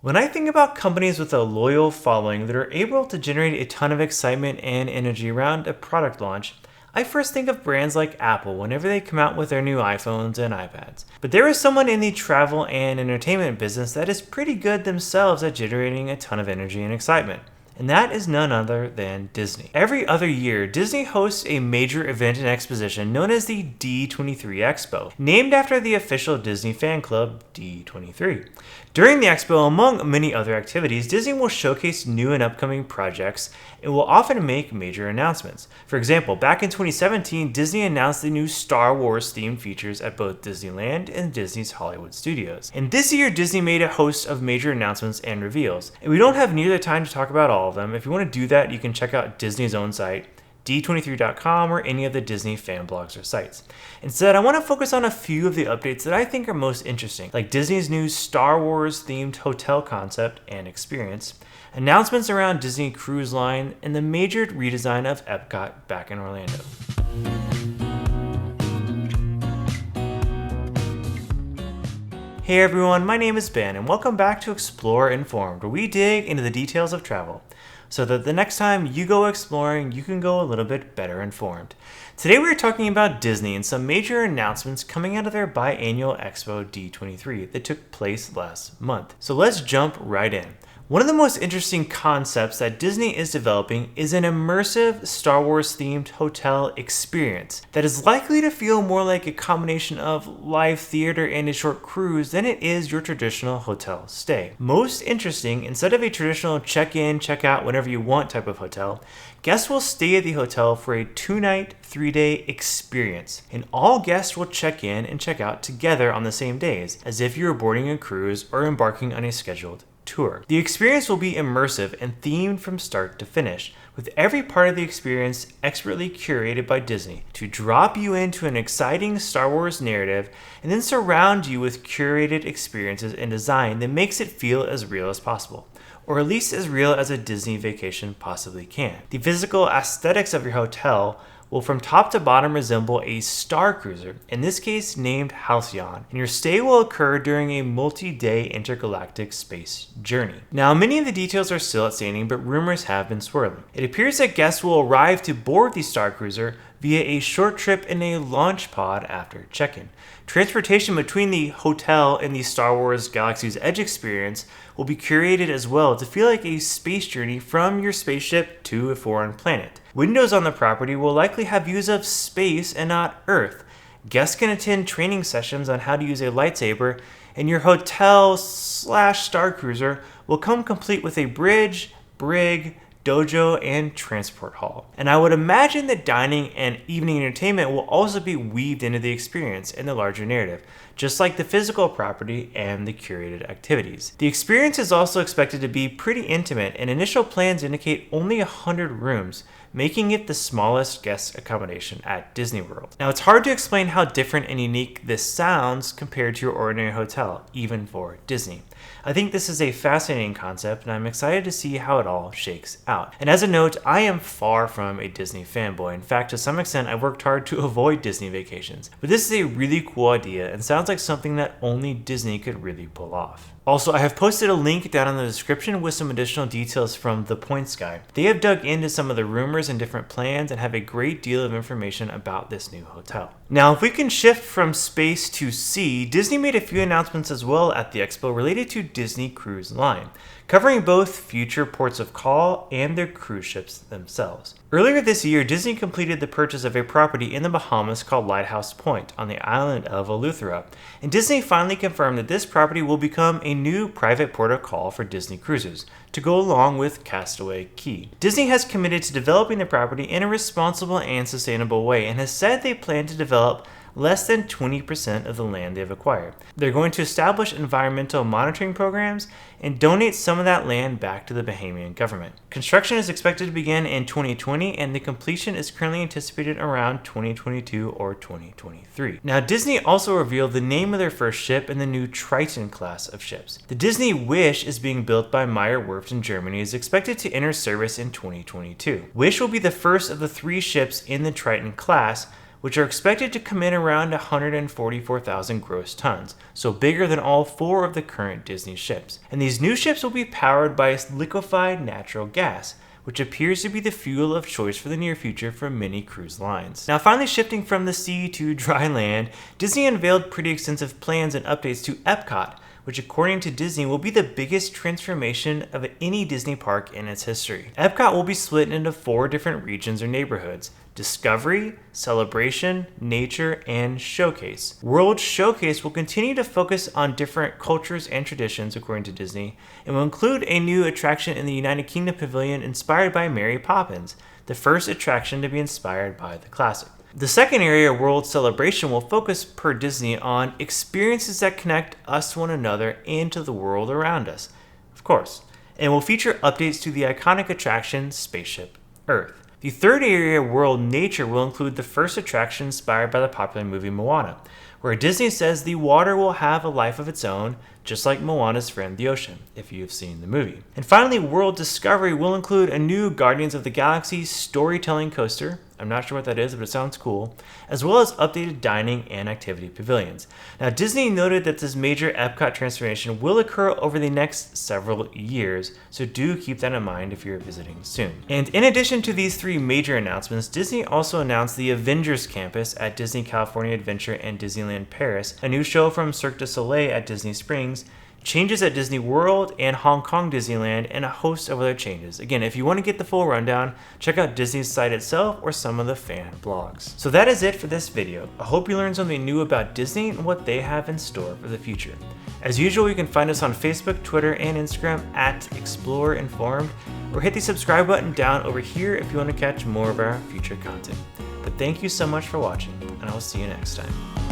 When I think about companies with a loyal following that are able to generate a ton of excitement and energy around a product launch, I first think of brands like Apple whenever they come out with their new iPhones and iPads. But there is someone in the travel and entertainment business that is pretty good themselves at generating a ton of energy and excitement. And that is none other than Disney. Every other year, Disney hosts a major event and exposition known as the D23 Expo, named after the official Disney fan club, D23. During the expo, among many other activities, Disney will showcase new and upcoming projects and will often make major announcements. For example, back in 2017, Disney announced the new Star Wars themed features at both Disneyland and Disney's Hollywood Studios. And this year, Disney made a host of major announcements and reveals. And we don't have near the time to talk about all of them. If you want to do that, you can check out Disney's own site, D23.com, or any of the Disney fan blogs or sites. Instead, I want to focus on a few of the updates that I think are most interesting, like Disney's new Star Wars themed hotel concept and experience, announcements around Disney Cruise Line, and the major redesign of Epcot back in Orlando. Hey everyone, my name is Ben, and welcome back to Explore Informed, where we dig into the details of travel, so that the next time you go exploring, you can go a little bit better informed. Today we are talking about Disney and some major announcements coming out of their biannual Expo D23 that took place last month. So let's jump right in. One of the most interesting concepts that Disney is developing is an immersive Star Wars themed hotel experience that is likely to feel more like a combination of live theater and a short cruise than it is your traditional hotel stay. Most interesting, instead of a traditional check-in, check-out whenever you want type of hotel, guests will stay at the hotel for a 2-night, 3-day experience, and all guests will check in and check out together on the same days, as if you were boarding a cruise or embarking on a scheduled tour. The experience will be immersive and themed from start to finish, with every part of the experience expertly curated by Disney to drop you into an exciting Star Wars narrative and then surround you with curated experiences and design that makes it feel as real as possible, or at least as real as a Disney vacation possibly can. The physical aesthetics of your hotel will from top to bottom resemble a star cruiser, in this case named Halcyon, and your stay will occur during a multi-day intergalactic space journey. Now, many of the details are still outstanding, but rumors have been swirling. It appears that guests will arrive to board the star cruiser via a short trip in a launch pod after check-in. Transportation between the hotel and the Star Wars Galaxy's Edge experience will be curated as well to feel like a space journey from your spaceship to a foreign planet. Windows on the property will likely have views of space and not Earth. Guests can attend training sessions on how to use a lightsaber, and your hotel/Star Cruiser will come complete with a bridge, brig, dojo, and transport hall. And I would imagine that dining and evening entertainment will also be weaved into the experience in the larger narrative, just like the physical property and the curated activities. The experience is also expected to be pretty intimate, and initial plans indicate only 100 rooms, making it the smallest guest accommodation at Disney World. Now, it's hard to explain how different and unique this sounds compared to your ordinary hotel, even for Disney. I think this is a fascinating concept, and I'm excited to see how it all shakes out. And as a note, I am far from a Disney fanboy. In fact, to some extent, I've worked hard to avoid Disney vacations. But this is a really cool idea and sounds like something that only Disney could really pull off. Also, I have posted a link down in the description with some additional details from The Points Guy. They have dug into some of the rumors and different plans and have a great deal of information about this new hotel. Now, if we can shift from space to sea, Disney made a few announcements as well at the expo related to Disney Cruise Line, covering both future ports of call and their cruise ships themselves. Earlier this year, Disney completed the purchase of a property in the Bahamas called Lighthouse Point on the island of Eleuthera, and Disney finally confirmed that this property will become a new private port of call for Disney cruises, to go along with Castaway Cay. Disney has committed to developing the property in a responsible and sustainable way, and has said they plan to develop less than 20% of the land they've acquired. They're going to establish environmental monitoring programs and donate some of that land back to the Bahamian government. Construction is expected to begin in 2020, and the completion is currently anticipated around 2022 or 2023. Now, Disney also revealed the name of their first ship in the new Triton class of ships. The Disney Wish is being built by Meyer Werft in Germany and is expected to enter service in 2022. Wish will be the first of the 3 ships in the Triton class, which are expected to come in around 144,000 gross tons, so bigger than all 4 of the current Disney ships. And these new ships will be powered by liquefied natural gas, which appears to be the fuel of choice for the near future for many cruise lines. Now, finally shifting from the sea to dry land, Disney unveiled pretty extensive plans and updates to Epcot, which according to Disney will be the biggest transformation of any Disney park in its history. Epcot will be split into 4 different regions or neighborhoods: Discovery, Celebration, Nature, and Showcase. World Showcase will continue to focus on different cultures and traditions according to Disney, and will include a new attraction in the United Kingdom Pavilion inspired by Mary Poppins, the first attraction to be inspired by the classic. The second area, World Celebration, will focus, per Disney, on experiences that connect us to one another and to the world around us, of course, and will feature updates to the iconic attraction Spaceship Earth. The third area, World Nature, will include the first attraction inspired by the popular movie Moana, where Disney says the water will have a life of its own, just like Moana's friend the ocean, if you've seen the movie. And finally, World Discovery will include a new Guardians of the Galaxy storytelling coaster. I'm not sure what that is, but it sounds cool, as well as updated dining and activity pavilions. Now, Disney noted that this major Epcot transformation will occur over the next several years, so do keep that in mind if you're visiting soon. And in addition to these 3 major announcements, Disney also announced the Avengers campus at Disney California Adventure and Disneyland Paris, a new show from Cirque du Soleil at Disney Springs, changes at Disney World and Hong Kong Disneyland, and a host of other changes. Again, if you want to get the full rundown, check out Disney's site itself or some of the fan blogs. So that is it for this video. I hope you learned something new about Disney and what they have in store for the future. As usual, you can find us on Facebook, Twitter, and Instagram at ExploreInformed, or hit the subscribe button down over here if you want to catch more of our future content. But thank you so much for watching, and I will see you next time.